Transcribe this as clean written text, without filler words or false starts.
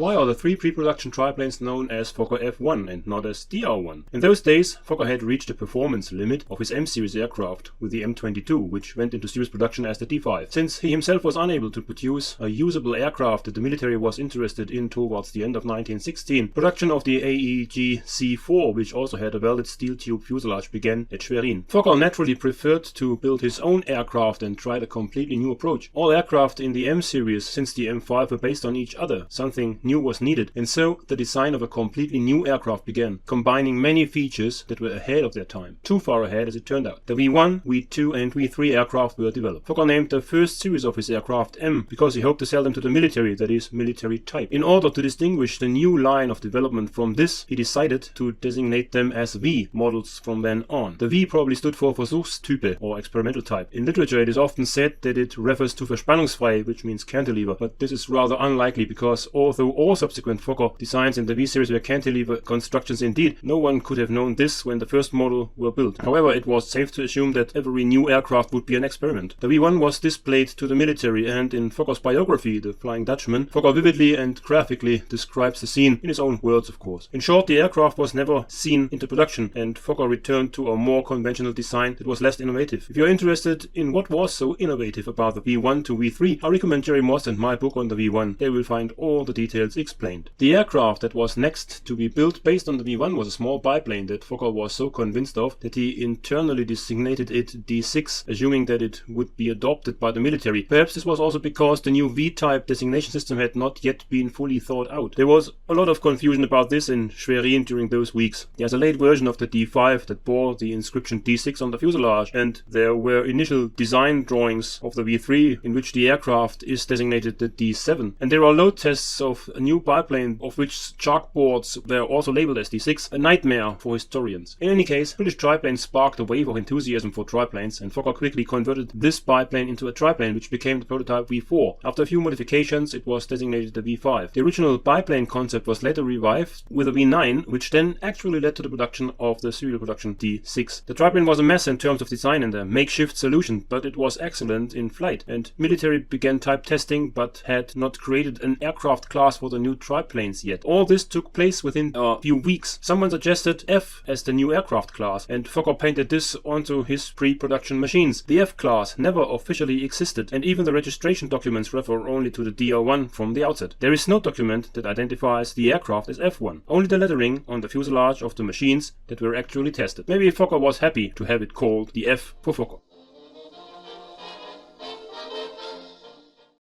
Why are the 3 pre-production triplanes known as Fokker F1 and not as DR1? In those days, Fokker had reached the performance limit of his M-series aircraft with the M22, which went into series production as the D5. Since he himself was unable to produce a usable aircraft that the military was interested in towards the end of 1916, production of the AEG C4, which also had a welded steel tube fuselage, began at Schwerin. Fokker naturally preferred to build his own aircraft and tried a completely new approach. All aircraft in the M-series since the M5 were based on each other. Something new was needed, and so the design of a completely new aircraft began, combining many features that were ahead of their time. Too far ahead as it turned out. The V1, V2 and V3 aircraft were developed. Fokker named the first series of his aircraft M because he hoped to sell them to the military, that is, military type. In order to distinguish the new line of development from this, he decided to designate them as V models from then on. The V probably stood for Versuchstype, or experimental type. In literature it is often said that it refers to Verspannungsfrei, which means cantilever, but this is rather unlikely because although all subsequent Fokker designs in the V series were cantilever constructions indeed, no one could have known this when the first model were built. However, it was safe to assume that every new aircraft would be an experiment. The V1 was displayed to the military, and in Fokker's biography, The Flying Dutchman, Fokker vividly and graphically describes the scene, in his own words of course. In short, the aircraft was never seen into production, and Fokker returned to a more conventional design that was less innovative. If you're interested in what was so innovative about the V1 to V3, I recommend Jerry Moss and my book on the V1. They will find all the details explained. The aircraft that was next to be built based on the V1 was a small biplane that Fokker was so convinced of that he internally designated it D6, assuming that it would be adopted by the military. Perhaps this was also because the new V-type designation system had not yet been fully thought out. There was a lot of confusion about this in Schwerin during those weeks. There's a late version of the D5 that bore the inscription D6 on the fuselage, and there were initial design drawings of the V3 in which the aircraft is designated the D7. And there are load tests of a new biplane of which chalkboards were also labeled as D6, a nightmare for historians. In any case, British triplanes sparked a wave of enthusiasm for triplanes, and Fokker quickly converted this biplane into a triplane which became the prototype V4. After a few modifications, it was designated the V5. The original biplane concept was later revived with a V9, which then actually led to the production of the serial production D6. The triplane was a mess in terms of design and a makeshift solution, but it was excellent in flight, and military began type testing but had not created an aircraft class for the new triplanes yet. All this took place within a few weeks. Someone suggested F as the new aircraft class, and Fokker painted this onto his pre-production machines. The F class never officially existed, and even the registration documents refer only to the DR1 from the outset. There is no document that identifies the aircraft as F1, only the lettering on the fuselage of the machines that were actually tested. Maybe Fokker was happy to have it called the F for Fokker.